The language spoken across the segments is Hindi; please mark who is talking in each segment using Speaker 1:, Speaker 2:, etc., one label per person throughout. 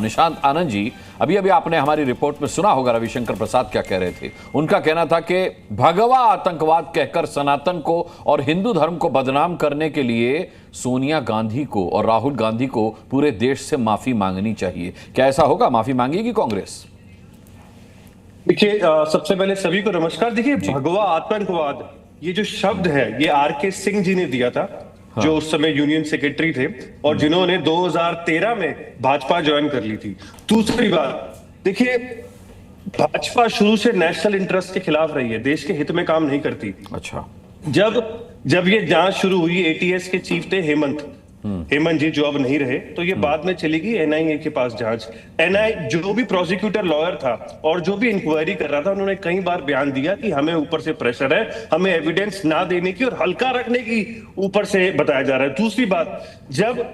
Speaker 1: निशांत आनंद जी, अभी अभी आपने हमारी रिपोर्ट में सुना होगा रविशंकर प्रसाद क्या कह रहे थे। उनका कहना था कि भगवा आतंकवाद कहकर सनातन को और हिंदू धर्म को बदनाम करने के लिए सोनिया गांधी को और राहुल गांधी को पूरे देश से माफी मांगनी चाहिए। क्या ऐसा होगा? माफी मांगेगी कांग्रेस?
Speaker 2: देखिए, सबसे पहले सभी को नमस्कार। देखिए, भगवा आतंकवाद ये जो शब्द है ये आर.के. सिंह जी ने दिया था, जो उस समय यूनियन सेक्रेटरी थे और जिन्होंने 2013 में भाजपा ज्वाइन कर ली थी। दूसरी बात, देखिए, भाजपा शुरू से नेशनल इंटरेस्ट के खिलाफ रही है, देश के हित में काम नहीं करती।
Speaker 1: अच्छा,
Speaker 2: जब ये जांच शुरू हुई, एटीएस के चीफ थे हेमंत जी, जो अब नहीं रहे, तो ये बाद में चली गई एनआईए के पास जांच। जो भी प्रोसिक्यूटर लॉयर था और जो भी इंक्वायरी कर रहा था, उन्होंने कई बार बयान दिया कि हमें ऊपर से प्रेशर है, हमें एविडेंस ना देने की और हल्का रखने की ऊपर से बताया जा रहा है। दूसरी बात, जब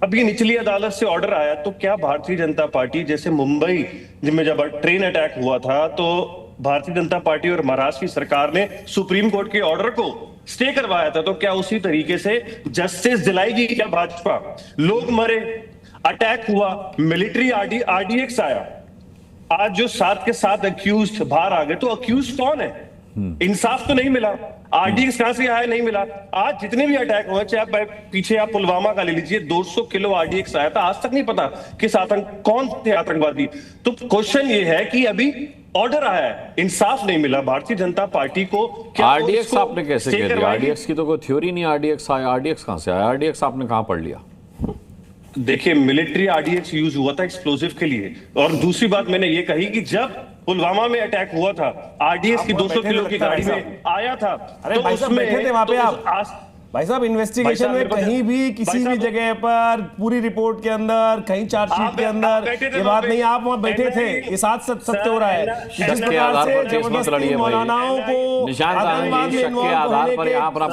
Speaker 2: अभी निचली अदालत से ऑर्डर आया तो क्या भारतीय जनता पार्टी, जैसे मुंबई में जब ट्रेन अटैक हुआ था तो भारतीय जनता पार्टी और महाराष्ट्र की सरकार ने सुप्रीम कोर्ट के ऑर्डर को स्टे करवाया था, तो क्या उसी तरीके से जस्टिस दिलाएगी क्या भाजपा? लोग मरे, अटैक हुआ, मिलिट्री आरडीएक्स आया, आज जो 7 के 7 अक्यूज बाहर आ गए, तो अक्यूज कौन है? इंसाफ तो नहीं मिला। आरडीएक्स कहां से आया? नहीं मिला। आज जितने भी अटैक हुए, चाहे आप पीछे आप पुलवामा का ले लीजिए, 200 किलो आरडीएक्स आया था, आज तक नहीं पता किस कौन थे आतंकवादी। तो क्वेश्चन ये है कि अभी ऑर्डर आया है, इंसाफ नहीं मिला भारतीय जनता पार्टी को।
Speaker 1: आरडीएक्स आपने कैसे कह दिया? आरडीएक्स की तो कोई थ्योरी नहीं। आरडीएक्स आया, आरडीएक्स कहां से आया? आरडीएक्स आपने कहां पढ़ लिया?
Speaker 2: देखिए, मिलिट्री आरडीएक्स यूज हुआ था एक्सप्लोजिव के लिए। और दूसरी बात मैंने ये कही कि जब पुलवामा में अटैक हुआ था, आरडीएक्स की 200 किलो की गाड़ी में आया था।
Speaker 3: अरे भाई साहब बैठे थे वहां पे आप? भाई साहब, इन्वेस्टिगेशन में कहीं भी किसी भी जगह पर पूरी रिपोर्ट के अंदर, कहीं चार्जशीट के अंदर ये बात नहीं, आप वहां बैठे थे। ये साथ सत्य हो रहा है। जिस प्रकार से जबरदस्ती मौलानाओं को आतंकवाद में इन्वॉल्व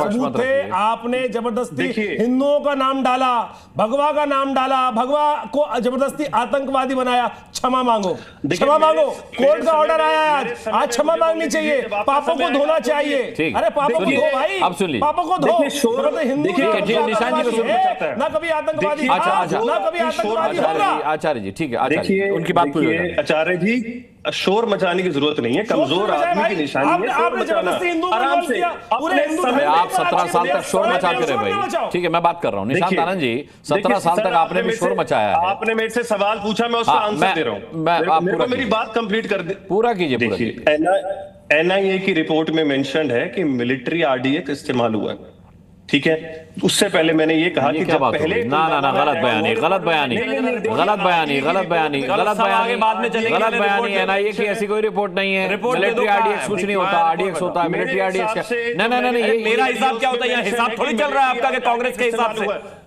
Speaker 3: होने के आपने जबरदस्ती हिंदुओं का नाम डाला, भगवा का नाम डाला, भगवा को जबरदस्ती आतंकवादी बनाया। क्षमा मांगो, क्षमा मांगो। कोर्ट का ऑर्डर आया आज क्षमा मांगनी चाहिए, पापों को धोना चाहिए। अरे पापों को धो भाई, पापों को धो।
Speaker 1: निशान जी को
Speaker 3: ना कभी आतंकवादी, ना कभी आतंकवादी होगा।
Speaker 1: आचार्य जी, ठीक है, आचार्य उनकी बात पूरी हो जाए।
Speaker 2: आचार्य जी, शोर मचाने की जरूरत नहीं है, कमजोर आदमी की निशानी है शोर मचाना। आराम से
Speaker 1: आप 17 साल तक शोर मचाते रहे भाई। ठीक है, मैं बात कर रहा हूँ निशांत आनंद जी, 17 साल तक आपने भी शोर मचाया है।
Speaker 2: आपने मेरे से सवाल पूछा, मैं उसका आंसर दे रहा हूँ। मेरी बात कंप्लीट कर दे,
Speaker 1: पूरा कीजिए।
Speaker 2: एनआईए की रिपोर्ट में मेंशन है कि मिलिट्री आरडीएक्स इस्तेमाल हुआ है, ठीक है। उससे पहले मैंने ये कहा कि जब पहले
Speaker 1: ना गलत बयानी, गलत बयानी, गलत बयानी, गलत बयानी, गलत बयानी,
Speaker 3: बाद में चलेगी,
Speaker 1: गलत बयानी। एनआईए की ऐसी कोई रिपोर्ट नहीं है। मिलिट्री आरडीएक्स कुछ नहीं होता, आरडीएक्स होता है, मिलिट्री आरडीएक्स। नहीं, ये
Speaker 3: मेरा हिसाब क्या होता है? यहाँ हिसाब थोड़ी चल रहा है आपका कि कांग्रेस के हिसाब से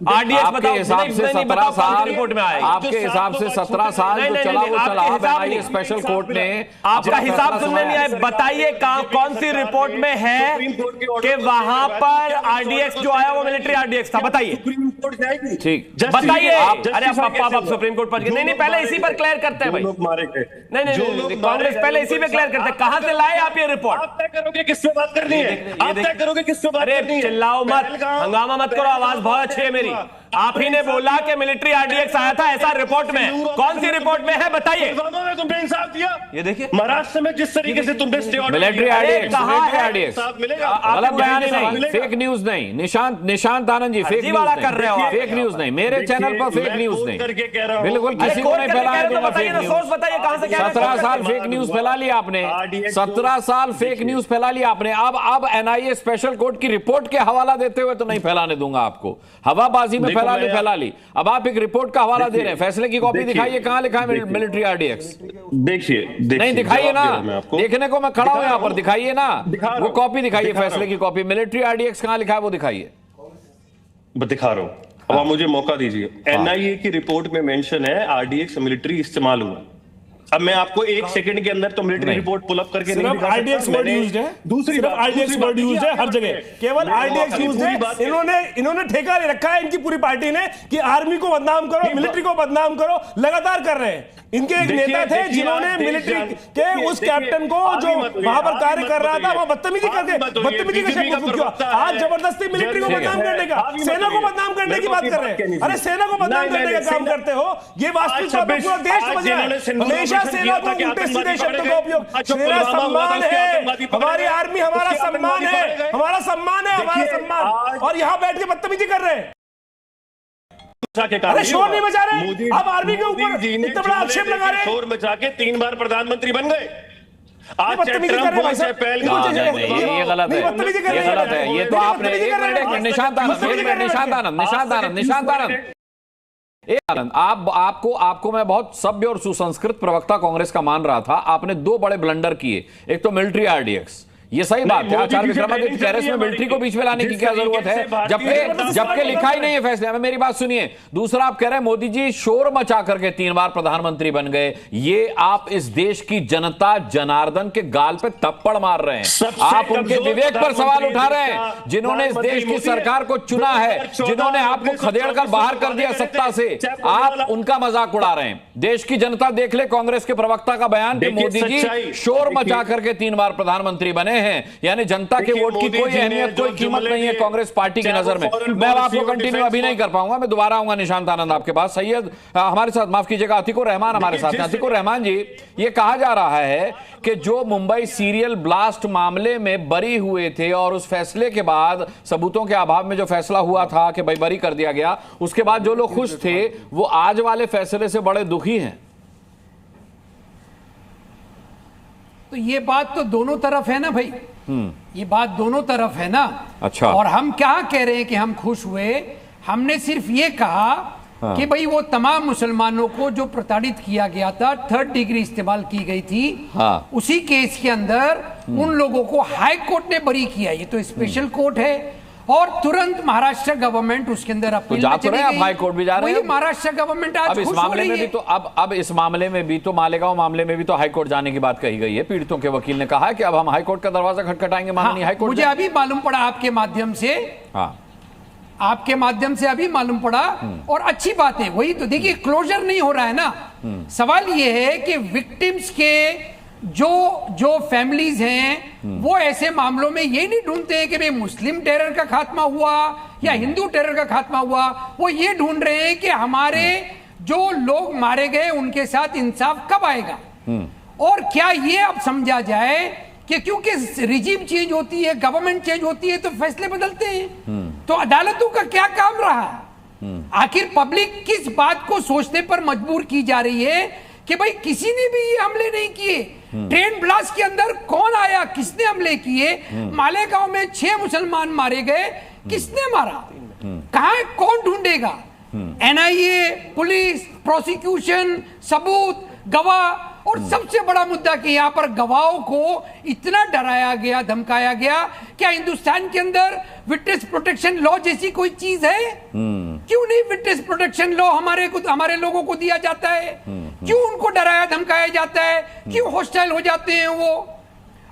Speaker 3: आरडीएक्स
Speaker 1: आपके हिसाब से 17 साल रिपोर्ट में आए, आपके हिसाब से 17 साल जो चला वो चला। एनआईए स्पेशल कोर्ट ने
Speaker 3: आपका हिसाब सुनने नहीं आए। बताइए कौन सी रिपोर्ट में है कि वहां पर आरडीएक्स जो आया वो मिलिट्री आरडीएक्स था? बताइए,
Speaker 2: सुप्रीम कोर्ट जाएगी।
Speaker 1: ठीक,
Speaker 3: बताइए। अरे आप सुप्रीम कोर्ट पर नहीं, पहले इसी पर क्लियर करते हैं भाई।
Speaker 2: लोग मारे गए,
Speaker 3: नहीं, कांग्रेस पहले इसी पे क्लियर करते हैं। कहां से लाए आप ये रिपोर्ट?
Speaker 2: आप तय करोगे किस पे बात करनी है, आप तय करोगे किस पे बात करनी है।
Speaker 3: चिल्लाओ मत, हंगामा मत करो, आवाज बहुत अच्छी है मेरी। आप ही ने बोला कि मिलिट्री आरडीएक्स आया था, ऐसा रिपोर्ट में। कौन सी रिपोर्ट में है बताइए?
Speaker 2: तुमने इंसाफ दिया,
Speaker 3: ये देखिए
Speaker 2: महाराष्ट्र में जिस तरीके से तुमने स्टे ऑर्डर
Speaker 1: मिलिट्री आरडीएक्स, गलत बयान नहीं, फेक न्यूज नहीं। निशांत आनंद जी, फेक न्यूज
Speaker 3: कर रहे हो,
Speaker 1: फेक न्यूज नहीं, मेरे चैनल पर फेक न्यूज नहीं, बिल्कुल किसी को नहीं फैलाने दूंगा फेक न्यूज। 17 साल फेक न्यूज फैला लिया आपने, 17 साल फेक न्यूज फैला लिया आपने। अब एनआईए स्पेशल कोर्ट की रिपोर्ट के हवाला देते हुए तो नहीं फैलाने दूंगा आपको। हवाबाजी में फैला ली। अब आप एक रिपोर्ट का हवाला दे रहे हैं, फैसले की कॉपी दिखाइए, कहां लिखा है मिलिट्री आरडीएक्स?
Speaker 2: देखिए
Speaker 1: नहीं दिखाइए ना, देखने को मैं खड़ा हूं यहां पर, दिखाइए ना वो कॉपी, दिखाइए फैसले की कॉपी। मिलिट्री आरडीएक्स कहां लिखा है वो दिखाइए।
Speaker 2: दिखा रहा हूं, अब आप मुझे मौका दीजिए। एनआईए की रिपोर्ट में मेंशन है आरडीएक्स मिलिट्री इस्तेमाल हुआ। अब मैं आपको 1 सेकंड के अंदर तो मिलिट्री रिपोर्ट पुल अप करके नहीं दिखा
Speaker 3: आरडीएक्स वर्ड यूज्ड है,
Speaker 2: दूसरी
Speaker 3: सिर्फ आरडीएक्स वर्ड यूज्ड है हर जगह, केवल आरडीएक्स यूज्ड है। इन्होंने ठेका ले रखा है इनकी पूरी पार्टी ने कि आर्मी को बदनाम करो, मिलिट्री को बदनाम करो, लगातार कर रहे हैं। इनके एक नेता थे जिन्होंने मिलिट्री के उस कैप्टन को जो वहां पर कार्य कर रहा था वो बदतमीजी करके बदतमीजी का शब्द किया। आज जबरदस्ती मिलिट्री को बदनाम करने का, सेना को बदनाम करने की बात कर रहे हैं। अरे सेना को बदनाम करने का काम करते हो, ये वास्तविकता में पूरा देश समझ रहा है। हमेशा सेना को उल्टे सीधे शब्दों का उपयोग, सेना सम्मान है, हमारी आर्मी हमारा सम्मान है, हमारा सम्मान है, हमारा सम्मान, और यहाँ बैठ के बदतमीजी कर रहे हैं। अरे शोर नहीं मचा रहे, आप आर्मी के ऊपर इतना बड़ा आक्षेप लगा रहे हैं।
Speaker 2: शोर मचा के 3 बार प्रधानमंत्री बन गए। आज
Speaker 3: बदतमीजी कर रहे हैं भाई साहब,
Speaker 1: ये गलत है, ये गलत है। ये तो आपने निशांत आनंद, आपको मैं बहुत सभ्य और सुसंस्कृत प्रवक्ता कांग्रेस का मान रहा था। आपने 2 बड़े ब्लंडर किए, एक तो मिलिट्री आरडीएक्स, ये सही बात है, आचार्य विक्रमादित्य कह रहे हैं इसमें मिलिट्री को बीच में लाने की क्या जरूरत है, जबकि लिखा ही नहीं है फैसले में। मेरी बात सुनिए। दूसरा, आप कह रहे हैं मोदी जी शोर मचा करके 3 बार प्रधानमंत्री बन गए। ये आप इस देश की जनता जनार्दन के गाल पे थप्पड़ मार रहे हैं, आप उनके विवेक पर सवाल उठा रहे हैं, जिन्होंने इस देश की सरकार को चुना है, जिन्होंने आपको खदेड़ कर बाहर कर दिया सत्ता से, आप उनका मजाक उड़ा रहे हैं। देश की जनता देख ले कांग्रेस के प्रवक्ता का बयान कि मोदी जी शोर मचा करके 3 बार प्रधानमंत्री बने हैं, यानी जनता के वोट की कोई अहमियत, कोई कीमत नहीं है कांग्रेस पार्टी की नजर में। मैं आपको कंटिन्यू अभी नहीं कर पाऊंगा, मैं दोबारा आऊंगा निशांत आनंद आपके पास। सैयद हमारे साथ, माफ कीजिएगा, अतीकुर रहमान हमारे साथ हैं। अतीकुर रहमान जी, ये कहा जा रहा है कि जो मुंबई सीरियल ब्लास्ट मामले में बरी हुए थे और उस फैसले के बाद, सबूतों के अभाव में जो फैसला हुआ था कि भाई बरी कर दिया गया, उसके बाद जो लोग खुश थे वो आज वाले फैसले से बड़े दुखी हैं।
Speaker 4: तो ये बात तो दोनों तरफ है ना भाई, ये बात दोनों तरफ है ना।
Speaker 1: अच्छा।
Speaker 4: और हम क्या कह रहे हैं कि हम खुश हुए, हमने सिर्फ ये कहा कि भाई वो तमाम मुसलमानों को जो प्रताड़ित किया गया था, 3rd डिग्री इस्तेमाल की गई थी, उसी केस के अंदर उन लोगों को हाई कोर्ट ने बरी किया। ये तो स्पेशल कोर्ट है, और तुरंत महाराष्ट्र गवर्नमेंट उसके अंदर अपील
Speaker 1: जा तो रहे हैं, हाई कोर्ट भी जा रहे हैं।
Speaker 4: महाराष्ट्र गवर्नमेंट आज
Speaker 1: अब इस मामले में भी तो अब इस मामले में भी तो, मालेगांव मामले में भी तो हाई कोर्ट जाने की बात कही गई है। पीड़ितों के वकील ने कहा है कि अब हम हाई कोर्ट का दरवाजा खटखटाएंगे, माननीय हाई कोर्ट।
Speaker 4: मुझे अभी मालूम पड़ा आपके माध्यम से, आपके माध्यम से अभी मालूम पड़ा, और अच्छी बात है। वही तो देखिए, क्लोजर नहीं हो रहा है ना। सवाल यह है कि विक्टिम्स के जो फैमिलीज हैं वो ऐसे मामलों में ये नहीं ढूंढते हैं कि भाई मुस्लिम टेरर का खात्मा हुआ या हिंदू टेरर का खात्मा हुआ, वो ये ढूंढ रहे हैं कि हमारे जो लोग मारे गए उनके साथ इंसाफ कब आएगा। और क्या ये अब समझा जाए कि क्योंकि रिजीम चेंज होती है, गवर्नमेंट चेंज होती है, तो फैसले बदलते हैं। तो अदालतों का क्या काम रहा? आखिर पब्लिक किस बात को सोचने पर मजबूर की जा रही है कि भाई किसी ने भी ये हमले नहीं किए। ट्रेन ब्लास्ट के अंदर कौन आया, किसने हमले किए? मालेगांव में 6 मुसलमान मारे गए, किसने मारा? कहां, कौन ढूंढेगा? एनआईए, पुलिस, प्रोसिक्यूशन, सबूत, गवाह, और सबसे बड़ा मुद्दा कि यहां पर गवाहों को इतना डराया गया, धमकाया गया। क्या हिंदुस्तान के अंदर विटनेस प्रोटेक्शन लॉ जैसी कोई चीज है? क्यों नहीं विटनेस प्रोटेक्शन लॉ हमारे लोगों को दिया जाता है? क्यों उनको डराया धमकाया जाता है? क्यों हॉस्टाइल हो जाते हैं वो?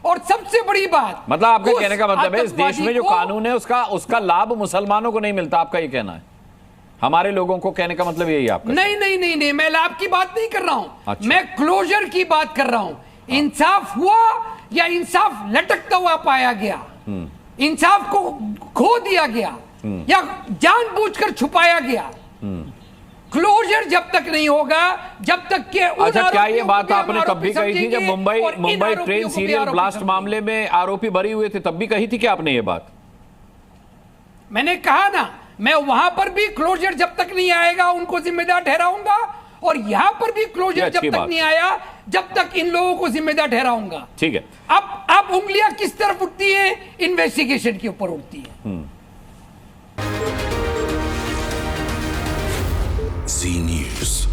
Speaker 4: और सबसे बड़ी बात,
Speaker 1: मतलब आपका कहने का मतलब है इस देश में जो कानून है उसका लाभ मुसलमानों को नहीं मिलता, आपका ये कहना है? हमारे लोगों को कहने का मतलब यही है आपका?
Speaker 4: नहीं, मैं लाभ की बात नहीं कर रहा हूं। अच्छा। मैं क्लोजर की बात कर रहा हूं। इंसाफ हुआ या इंसाफ लटकता हुआ पाया गया? इंसाफ को खो दिया गया या जानबूझकर छुपाया गया? क्लोजर जब तक नहीं होगा, जब तक के
Speaker 1: अच्छा, क्या ये बात आपने तब भी कही थी जब मुंबई ट्रेन सीरियल ब्लास्ट मामले में आरोपी बरी हुए थे, तब भी कही थी कि आपने ये बात?
Speaker 4: मैंने कहा ना, मैं वहां पर भी क्लोजर जब तक नहीं आएगा उनको जिम्मेदार ठहराऊंगा, और यहां पर भी क्लोजर जब तक नहीं आया जब तक इन लोगों को जिम्मेदार ठहराऊंगा।
Speaker 1: ठीक है।
Speaker 4: अब उंगलियां किस तरफ उठती है? इन्वेस्टिगेशन के ऊपर उठती है।
Speaker 5: Zee News.